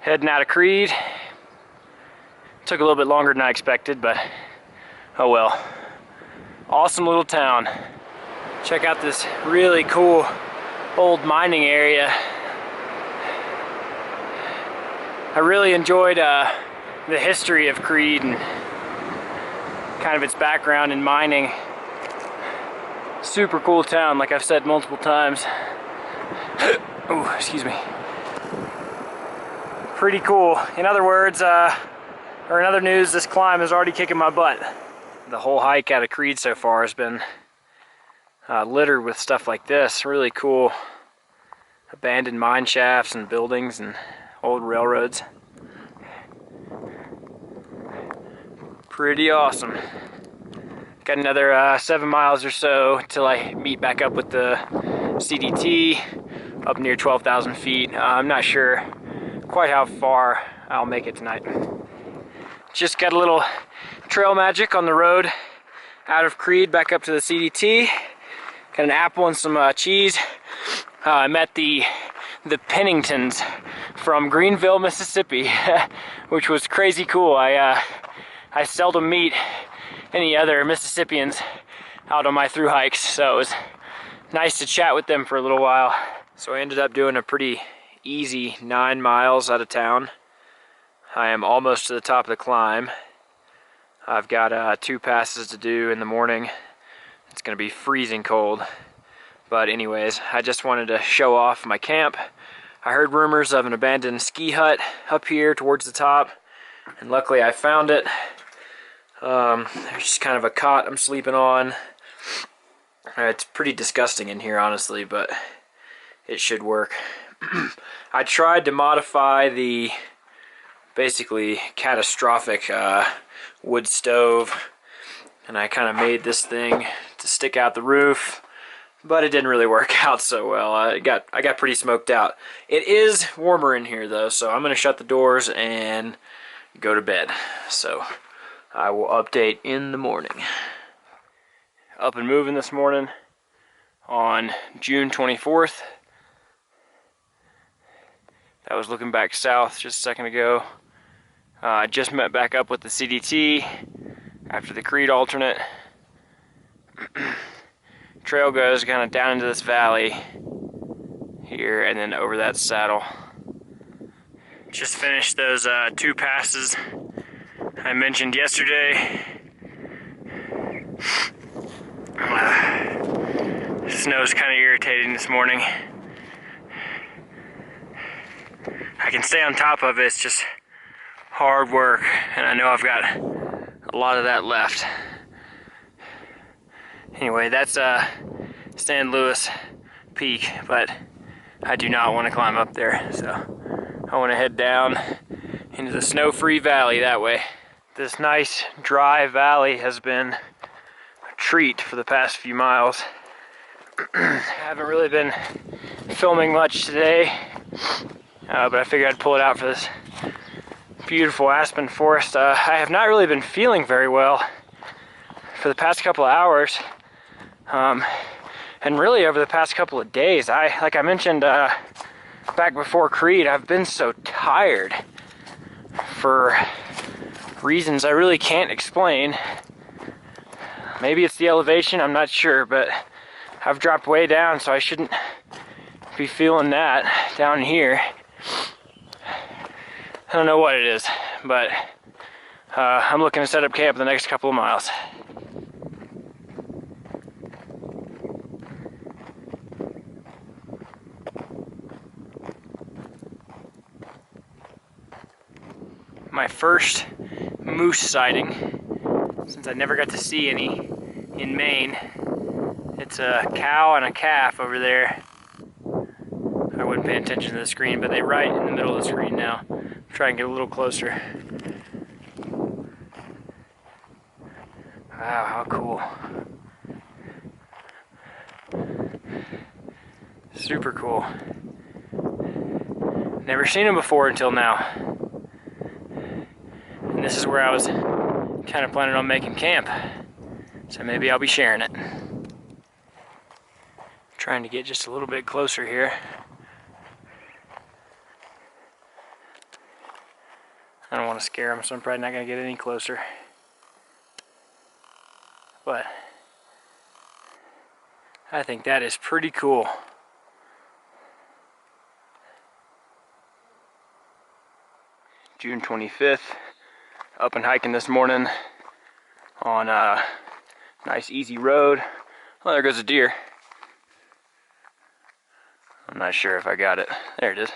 Heading out of Creede. Took a little bit longer than I expected, but oh well. Awesome little town. Check out this really cool old mining area. I really enjoyed the history of Creede and kind of its background in mining. Super cool town, like I've said multiple times. Oh, excuse me. Pretty cool. In other words, or in other news, this climb is already kicking my butt. The whole hike out of Creede so far has been littered with stuff like this. Really cool abandoned mine shafts and buildings and old railroads. Pretty awesome. Got another 7 miles or so till I meet back up with the CDT up near 12,000 feet. I'm not sure quite how far I'll make it tonight. Just got a little trail magic on the road out of Creede back up to the CDT. Got an apple and some cheese. I met the Penningtons from Greenville, Mississippi, which was crazy cool. I seldom meet any other Mississippians out on my thru hikes, so it was nice to chat with them for a little while. So I ended up doing a pretty easy 9 miles out of town. I am almost to the top of the climb. I've got 2 passes to do in the morning. It's gonna be freezing cold. But anyways, I just wanted to show off my camp. I heard rumors of an abandoned ski hut up here towards the top, and luckily I found it. There's just kind of a cot I'm sleeping on. It's pretty disgusting in here, honestly, but it should work. I tried to modify the basically catastrophic wood stove, and I kind of made this thing to stick out the roof, but it didn't really work out so well. I got pretty smoked out. It is warmer in here though, so I'm gonna shut the doors and go to bed. So I will update in the morning. Up and moving this morning on June 24th. That was looking back south just a second ago. I just met back up with the CDT after the Creede alternate. Trail goes kind of down into this valley here and then over that saddle. Just finished those 2 passes I mentioned yesterday. Snow's kind of irritating this morning. I can stay on top of it, it's just hard work, and I know I've got a lot of that left. Anyway, that's San Luis Peak, but I do not want to climb up there, so I want to head down into the snow-free valley that way. This nice dry valley has been a treat for the past few miles. I haven't really been filming much today, but I figured I'd pull it out for this beautiful Aspen forest. I have not really been feeling very well for the past couple of hours, and really over the past couple of days. Like I mentioned back before Creede, I've been so tired for reasons I really can't explain. Maybe it's the elevation, I'm not sure, but I've dropped way down, so I shouldn't be feeling that down here. I don't know what it is, but I'm looking to set up camp in the next couple of miles. My first moose sighting, since I never got to see any in Maine. It's a cow and a calf over there. I wasn't paying attention to the screen, but they're right in the middle of the screen now. Try and get a little closer. Wow, how cool. Super cool. Never seen them before until now. And this is where I was kind of planning on making camp. So maybe I'll be sharing it. Trying to get just a little bit closer here. I don't want to scare them, so I'm probably not going to get any closer. But I think that is pretty cool. June 25th, up and hiking this morning on a nice easy road. Oh, there goes a deer. I'm not sure if I got it. There it is.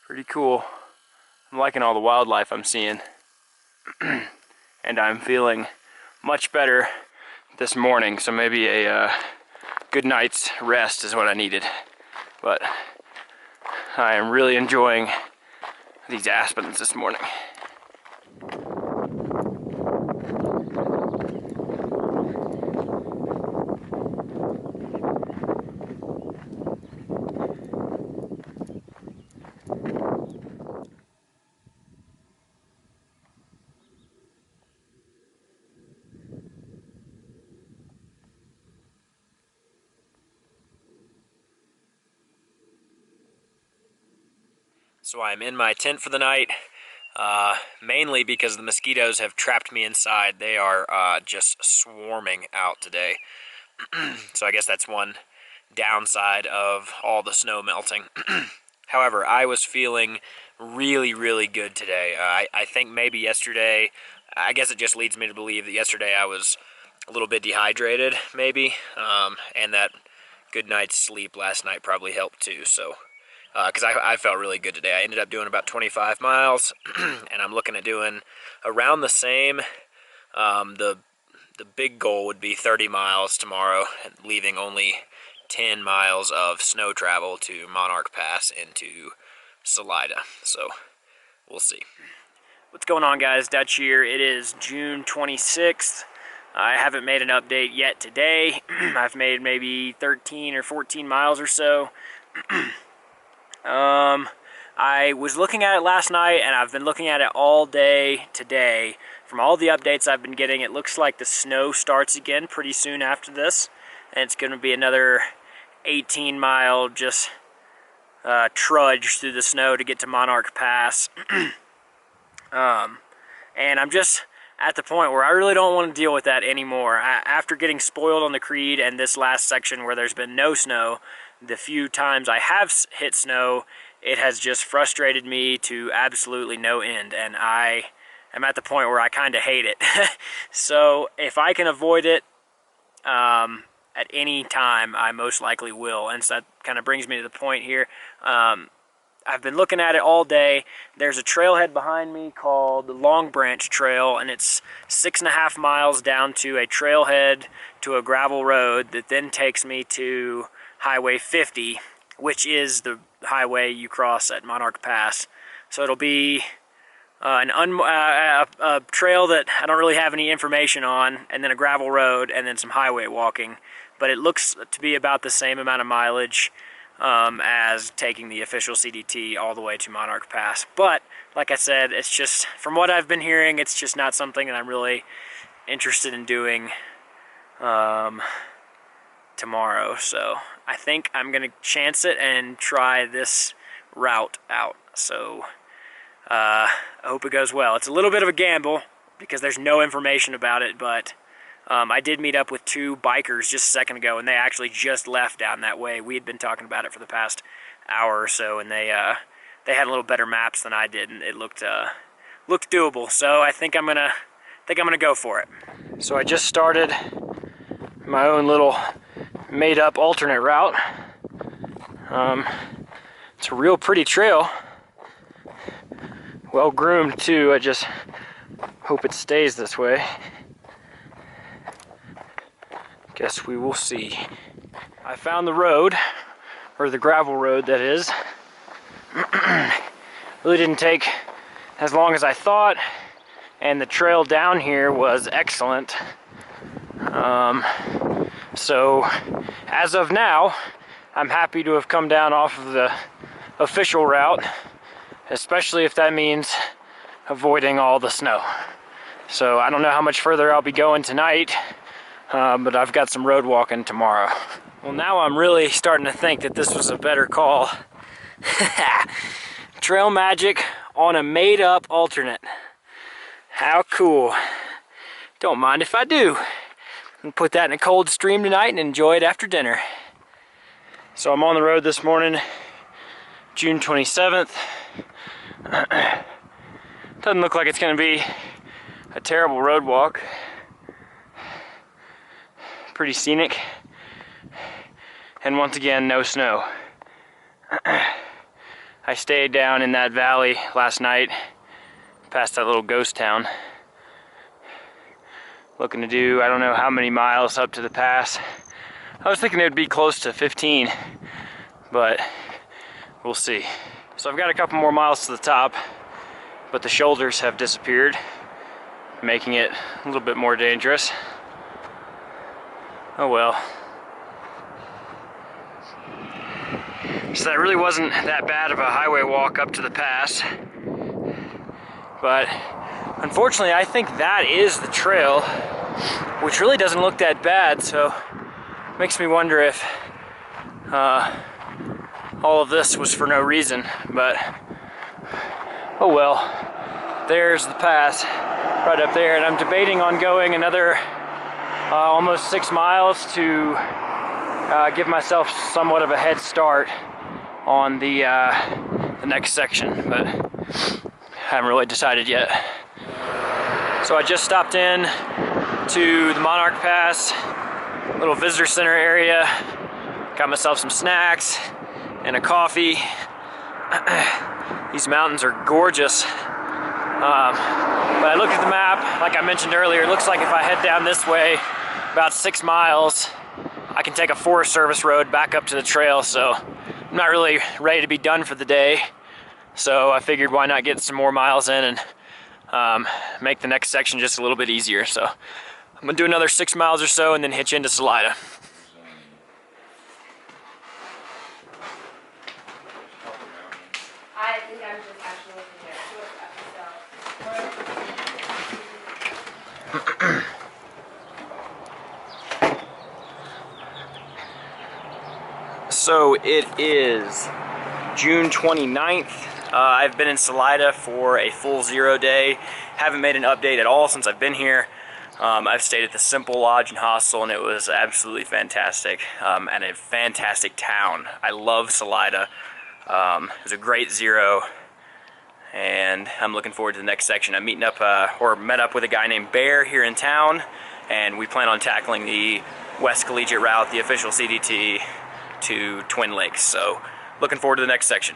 Pretty cool. I'm liking all the wildlife I'm seeing. And I'm feeling much better this morning, so maybe a good night's rest is what I needed. But I am really enjoying these aspens this morning. So I'm in my tent for the night, mainly because the mosquitoes have trapped me inside. They are just swarming out today. So I guess that's one downside of all the snow melting. However, I was feeling really, really good today. I think maybe yesterday, I guess it just leads me to believe that yesterday I was a little bit dehydrated, maybe, and that good night's sleep last night probably helped too. So. Because I felt really good today. I ended up doing about 25 miles, and I'm looking at doing around the same. The big goal would be 30 miles tomorrow, leaving only 10 miles of snow travel to Monarch Pass into Salida. So we'll see. What's going on, guys? Dutch here. It is June 26th. I haven't made an update yet today. I've made maybe 13 or 14 miles or so. I was looking at it last night, and I've been looking at it all day today. From all the updates I've been getting, it looks like the snow starts again pretty soon after this, and it's going to be another 18-mile just trudge through the snow to get to Monarch Pass. And I'm just at the point where I really don't want to deal with that anymore. After getting spoiled on the Creede and this last section where there's been no snow, the few times I have hit snow, it has just frustrated me to absolutely no end, and I am at the point where I kind of hate it. So if I can avoid it at any time, I most likely will. And so that kind of brings me to the point here. I've been looking at it all day. There's a trailhead behind me called the Long Branch Trail, and it's 6.5 miles down to a trailhead to a gravel road that then takes me to Highway 50, which is the highway you cross at Monarch Pass. So it'll be a trail that I don't really have any information on, and then a gravel road, and then some highway walking. But it looks to be about the same amount of mileage as taking the official CDT all the way to Monarch Pass. But like I said, it's just, from what I've been hearing, it's just not something that I'm really interested in doing tomorrow. So I think I'm gonna chance it and try this route out. So I hope it goes well. It's a little bit of a gamble because there's no information about it, but I did meet up with two bikers just a second ago, and they actually just left down that way. We had been talking about it for the past hour or so, and they had a little better maps than I did, and it looked doable. So I think I'm gonna go for it. So I just started my own little made-up alternate route. It's a real pretty trail, well groomed too. I just hope it stays this way. Guess we will see. I found the road, or the gravel road that is. Really didn't take as long as I thought, and the trail down here was excellent. So as of now, I'm happy to have come down off of the official route, especially if that means avoiding all the snow. So I don't know how much further I'll be going tonight, but I've got some road walking tomorrow. Well, now I'm really starting to think that this was a better call Trail magic on a made-up alternate. How cool. Don't mind if I do. I'll put that in a cold stream tonight and enjoy it after dinner. So I'm on the road this morning, June 27th. Doesn't look like it's going to be a terrible road walk. Pretty scenic. And once again, no snow. I stayed down in that valley last night, past that little ghost town. Looking to do, I don't know how many miles up to the pass. I was thinking it would be close to 15, but we'll see. So I've got a couple more miles to the top, but the shoulders have disappeared, making it a little bit more dangerous. Oh well. So that really wasn't that bad of a highway walk up to the pass. But unfortunately, I think that is the trail, which really doesn't look that bad, so it makes me wonder if all of this was for no reason. But oh well, there's the pass right up there, and I'm debating on going another almost 6 miles to give myself somewhat of a head start on the next section, but haven't really decided yet. So I just stopped in to the Monarch Pass, little visitor center area. Got myself some snacks and a coffee. These mountains are gorgeous. But I looked at the map, like I mentioned earlier, it looks like if I head down this way about 6 miles, I can take a Forest Service road back up to the trail, so I'm not really ready to be done for the day. So I figured why not get some more miles in and make the next section just a little bit easier. So I'm gonna do another 6 miles or so and then hitch into Salida. I think I'm just actually looking at it. So it is June 29th. I've been in Salida for a full 0 day. Haven't made an update at all since I've been here. I've stayed at the Simple Lodge and Hostel, and it was absolutely fantastic, and a fantastic town. I love Salida. It was a great 0, and I'm looking forward to the next section. I'm meeting up, met up with a guy named Bear here in town, and we plan on tackling the West Collegiate route, the official CDT, to Twin Lakes. So looking forward to the next section.